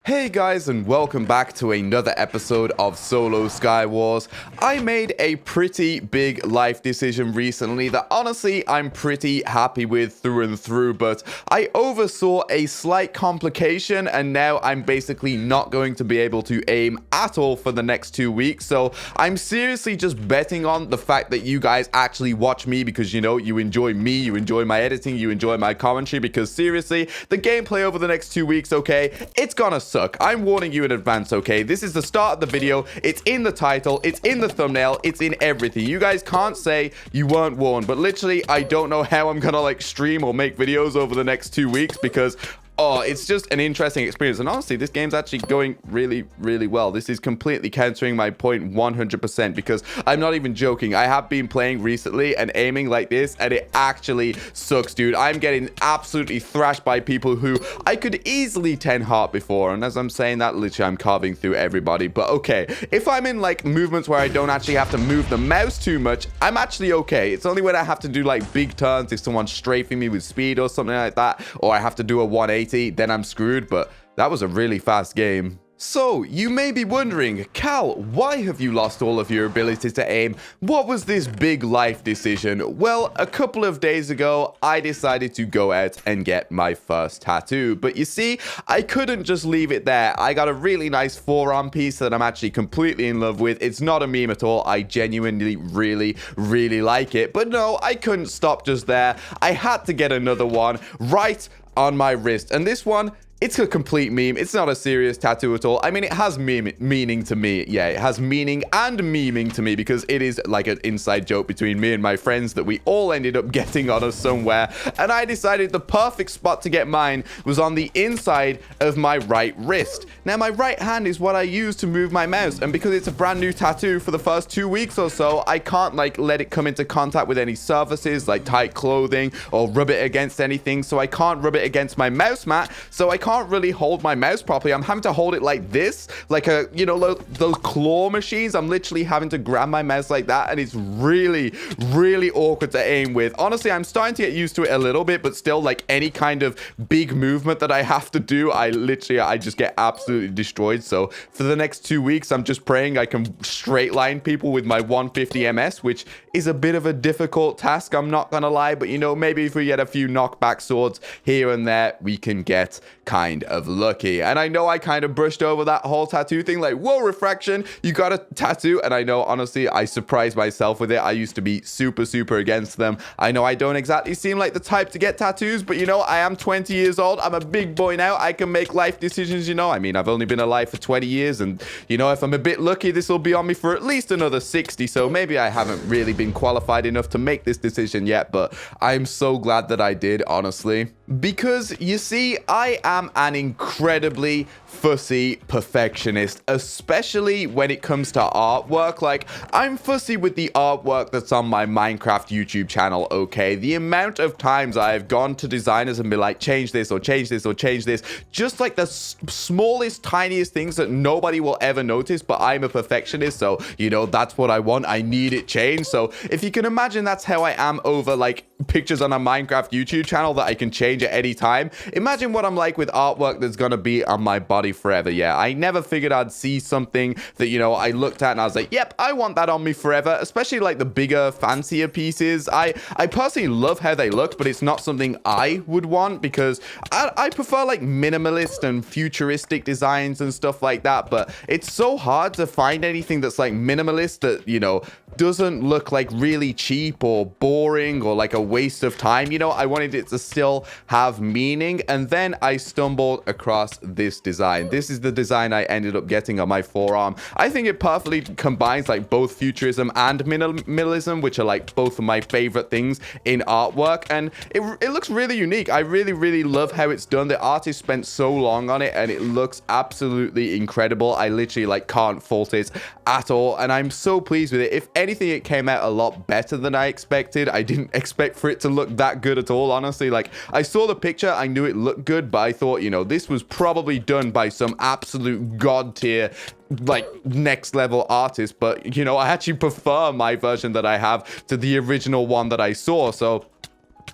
Hey guys, and welcome back to another episode of Solo Skywars. I made a pretty big life decision recently that honestly I'm pretty happy with through and through, but I oversaw a slight complication and now I'm basically not going to be able to aim at all for the next 2 weeks. So I'm seriously just betting on the fact that you guys actually watch me because you enjoy me, you enjoy my editing, you enjoy my commentary, because seriously, the gameplay over the next 2 weeks, okay, it's gonna suck. I'm warning you in advance, okay? This is the start of the video. It's in the title. It's in the thumbnail. It's in everything. You guys can't say you weren't warned, but literally, I don't know how I'm gonna stream or make videos over the next 2 weeks because it's just an interesting experience. And honestly, this game's actually going really, really well. This is completely countering my point 100% because I'm not even joking. I have been playing recently and aiming like this, and it actually sucks, dude. I'm getting absolutely thrashed by people who I could easily 10 heart before. And as I'm saying that, literally, I'm carving through everybody. But okay, if I'm in movements where I don't actually have to move the mouse too much, I'm actually okay. It's only when I have to do big turns, if someone's strafing me with speed or something like that, or I have to do a 180, then I'm screwed. But that was a really fast game. So, you may be wondering, Cal, why have you lost all of your ability to aim? What was this big life decision? Well, a couple of days ago, I decided to go out and get my first tattoo. But you see, I couldn't just leave it there. I got a really nice forearm piece that I'm actually completely in love with. It's not a meme at all. I genuinely really, really like it. But no, I couldn't stop just there. I had to get another one right on my wrist. And this one, it's a complete meme. It's not a serious tattoo at all. I mean, it has meaning to me. Yeah, it has meaning and memeing to me because it is like an inside joke between me and my friends that we all ended up getting on us somewhere. And I decided the perfect spot to get mine was on the inside of my right wrist. Now, my right hand is what I use to move my mouse. And because it's a brand new tattoo for the first 2 weeks or so, I can't let it come into contact with any surfaces like tight clothing or rub it against anything. So I can't rub it against my mouse mat. So I can't really hold my mouse properly. I'm having to hold it like this, like those claw machines. I'm literally having to grab my mouse like that, and it's really, really awkward to aim with. Honestly, I'm starting to get used to it a little bit, but still, any kind of big movement that I have to do, I just get absolutely destroyed. So for the next 2 weeks, I'm just praying I can straight line people with my 150 MS, which is a bit of a difficult task, I'm not gonna lie, but maybe if we get a few knockback swords here and there, we can get kind of lucky. And I know I kind of brushed over that whole tattoo thing, whoa, Refraction, you got a tattoo. And I know, honestly, I surprised myself with it. I used to be super, super against them. I know I don't exactly seem like the type to get tattoos, but I am 20 years old. I'm a big boy now. I can make life decisions, I mean, I've only been alive for 20 years, and if I'm a bit lucky, this will be on me for at least another 60. So maybe I haven't really been qualified enough to make this decision yet, but I'm so glad that I did, honestly. Because you see, I am an incredibly fussy perfectionist, especially when it comes to artwork. I'm fussy with the artwork that's on my Minecraft YouTube channel, okay? The amount of times I've gone to designers and been like, change this or change this or change this, just the smallest, tiniest things that nobody will ever notice, but I'm a perfectionist, so, that's what I want. I need it changed. So if you can imagine, that's how I am over, pictures on a Minecraft YouTube channel that I can change at any time. Imagine what I'm like with artwork that's gonna be on my body forever. Yeah, I never figured I'd see something that I looked at and I was like, yep, I want that on me forever. Especially the bigger, fancier pieces. I personally love how they look, but it's not something I would want because I prefer minimalist and futuristic designs and stuff like that. But it's so hard to find anything that's minimalist that doesn't look really cheap or boring or a waste of time. I wanted it to still have meaning, and then I stumbled across this design. This is the design I ended up getting on my forearm. I think it perfectly combines both futurism and minimalism, which are both of my favorite things in artwork, and it looks really unique. I really, really love how it's done. The artist spent so long on it, and it looks absolutely incredible. I literally can't fault it at all, and I'm so pleased with it. If anything, it came out a lot better than I expected. I didn't expect for it to look that good at all, honestly. I saw the picture, I knew it looked good, but I thought, this was probably done by some absolute god tier next level artist. But I actually prefer my version that I have to the original one that I saw. So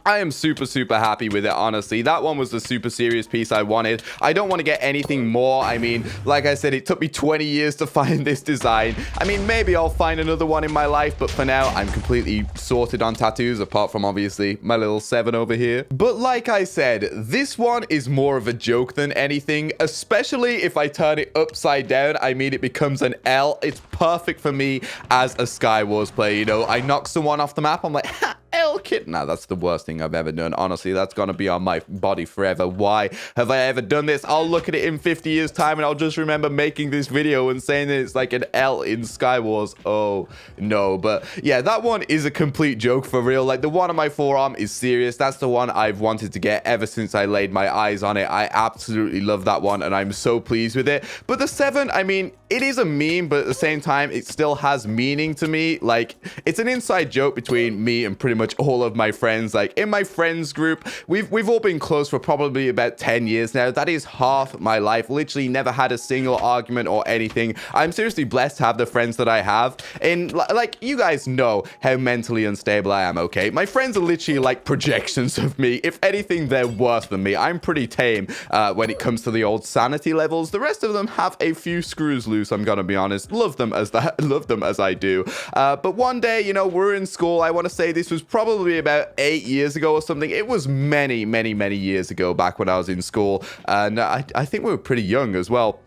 I am super, super happy with it, honestly. That one was the super serious piece I wanted. I don't want to get anything more. I mean, like I said, it took me 20 years to find this design. I mean, maybe I'll find another one in my life, but for now, I'm completely sorted on tattoos, apart from, obviously, my little 7 over here. But like I said, this one is more of a joke than anything, especially if I turn it upside down. I mean, it becomes an L. It's perfect for me as a Skywars player, you know? I knock someone off the map, I'm like, ha! L kid. Nah, that's the worst thing I've ever done. Honestly, that's gonna be on my body forever. Why have I ever done this? I'll look at it in 50 years time and I'll just remember making this video and saying that it's like an L in Skywars. Oh no. But yeah, that one is a complete joke for real. Like the one on my forearm is serious. That's the one I've wanted to get ever since I laid my eyes on it. I absolutely love that one and I'm so pleased with it. But the 7, I mean, it is a meme, but at the same time, it still has meaning to me. Like, it's an inside joke between me and pretty much all of my friends. Like, in my friends group, we've all been close for probably about 10 years now. That is half my life. Literally never had a single argument or anything. I'm seriously blessed to have the friends that I have. And, like, you guys know how mentally unstable I am, okay? My friends are literally like projections of me. If anything, they're worse than me. I'm pretty tame when it comes to the old sanity levels. The rest of them have a few screws loose. I'm gonna be honest. Love them as I do. But one day, you know, we're in school. I want to say this was probably about 8 years ago or something. It was many, many, many years ago, back when I was in school. And I think we were pretty young as well.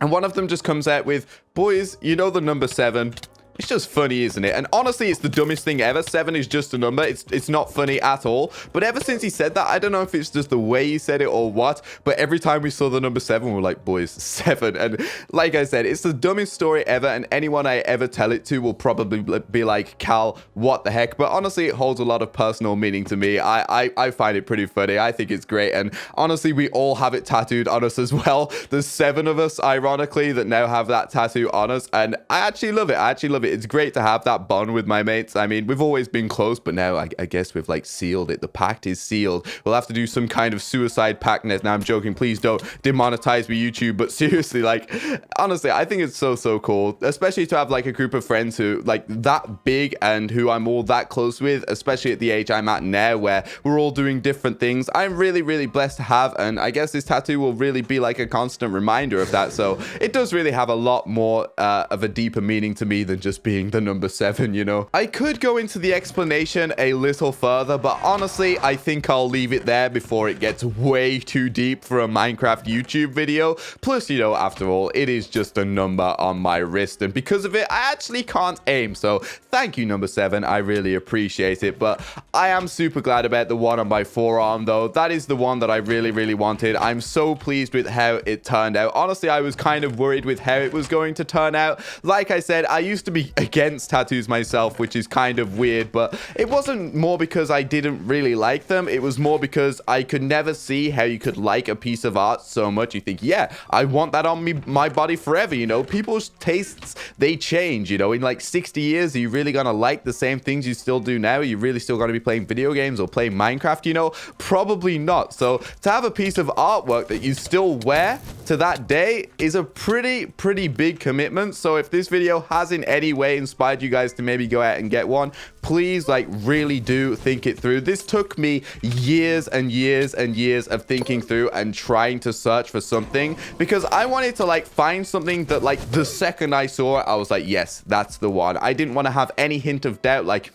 And one of them just comes out with, boys, you know the number 7? It's just funny, isn't it? And honestly, it's the dumbest thing ever. 7 is just a number. It's not funny at all. But ever since he said that, I don't know if it's just the way he said it or what, but every time we saw the number 7, we're like, boys, 7. And like I said, it's the dumbest story ever, and anyone I ever tell it to will probably be like, Cal, what the heck? But honestly, it holds a lot of personal meaning to me. I find it pretty funny. I think it's great. And honestly, we all have it tattooed on us as well. There's 7 of us, ironically, that now have that tattoo on us. And I actually love it. It's great to have that bond with my mates. I mean, we've always been close, but now I guess we've like sealed it. The pact is sealed. We'll have to do some kind of suicide pact next. Now I'm joking. Please don't demonetize me, YouTube. But seriously, like, honestly, I think it's so cool, especially to have like a group of friends who like that big and who I'm all that close with, especially at the age I'm at now where we're all doing different things. I'm really, really blessed to have, and I guess this tattoo will really be like a constant reminder of that. So it does really have a lot more of a deeper meaning to me than just being the number 7, you know. I could go into the explanation a little further, but honestly, I think I'll leave it there before it gets way too deep for a Minecraft YouTube video. Plus, you know, after all, it is just a number on my wrist, and because of it, I actually can't aim. So thank you, number 7. I really appreciate it, but I am super glad about the one on my forearm, though. That is the one that I really, really wanted. I'm so pleased with how it turned out. Honestly, I was kind of worried with how it was going to turn out. Like I said, I used to be against tattoos myself, which is kind of weird, but it wasn't more because I didn't really like them. It was more because I could never see how you could like a piece of art so much. You think, yeah, I want that on my body forever, you know. People's tastes, they change, you know. In like 60 years, are you really gonna like the same things you still do now? Are you really still gonna be playing video games or playing Minecraft, you know? Probably not. So to have a piece of artwork that you still wear to that day is a pretty big commitment. So if this video has in any way inspired you guys to maybe go out and get one, please, like, really do think it through. This took me years and years and years of thinking through and trying to search for something, because I wanted to like find something that like the second I saw it, I was like, yes, that's the one. I didn't want to have any hint of doubt, like,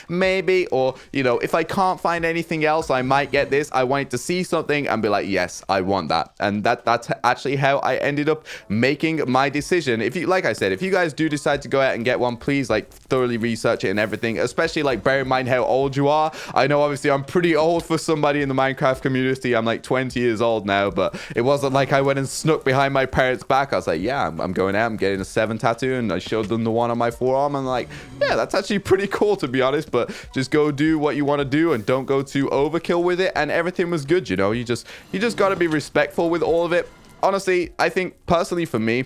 maybe, or, you know, if I can't find anything else, I might get this. I wanted to see something and be like, yes, I want that. And that's actually how I ended up making my decision. If you, like I said, if you guys do decide to go out and get one, please like thoroughly research it and everything, especially like bear in mind how old you are. I know obviously I'm pretty old for somebody in the Minecraft community. I'm like 20 years old now, but it wasn't like I went and snuck behind my parents' back. I was like, yeah, I'm going out, I'm getting a 7 tattoo, and I showed them the one on my forearm, and like, yeah, that's actually pretty cool, to be honest. But just go do what you want to do and don't go too overkill with it, and everything was good, you know. You just got to be respectful with all of it. Honestly, I think personally for me,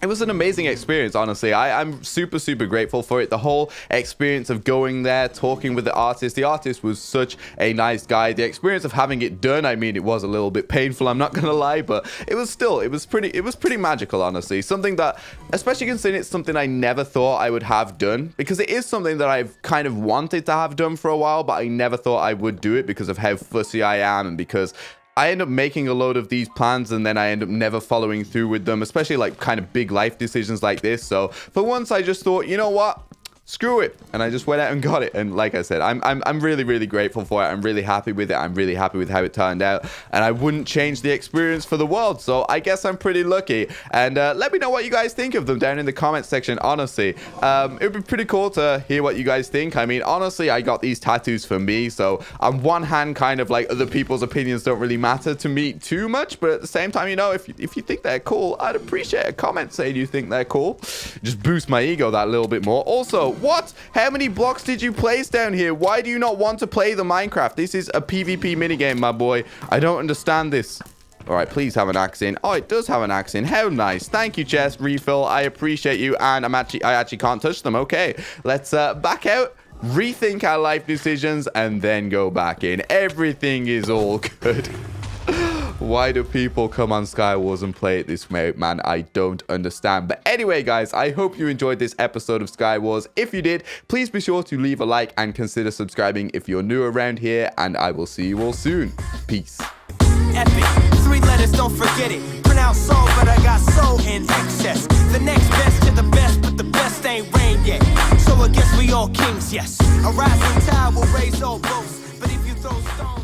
It was an amazing experience, honestly. I'm super, super grateful for it. The whole experience of going there, talking with the artist. The artist was such a nice guy. The experience of having it done, I mean, it was a little bit painful, I'm not gonna lie, but it was pretty magical, honestly. Something that, especially considering it's something I never thought I would have done, because it is something that I've kind of wanted to have done for a while, but I never thought I would do it because of how fussy I am and because I end up making a load of these plans and then I end up never following through with them, especially like kind of big life decisions like this. So for once, I just thought, you know what? Screw it. And I just went out and got it. And like I said, I'm really, really grateful for it. I'm really happy with it. I'm really happy with how it turned out. And I wouldn't change the experience for the world. So I guess I'm pretty lucky. And let me know what you guys think of them down in the comment section, honestly. It would be pretty cool to hear what you guys think. I mean, honestly, I got these tattoos for me. So on one hand, kind of like other people's opinions don't really matter to me too much. But at the same time, you know, if you think they're cool, I'd appreciate a comment saying you think they're cool. Just boost my ego that little bit more. Also, what? How many blocks did you place down here? Why do you not want to play the Minecraft? This is a PvP minigame, my boy. I don't understand this. All right, please have an axe in. Oh, it does have an axe in. How nice. Thank you, chest refill. I appreciate you. And I actually can't touch them. Okay, let's back out, rethink our life decisions, and then go back in. Everything is all good. Why do people come on Skywars and play it this way, man? I don't understand. But anyway, guys, I hope you enjoyed this episode of Skywars. If you did, please be sure to leave a like and consider subscribing if you're new around here. And I will see you all soon. Peace. Epic. 3 letters, don't forget it. Pronounce soul, but I got soul in excess. The next best to the best, but the best ain't rain yet. So I guess we all kings, yes. A rising tide will raise all boats. But if you throw stones...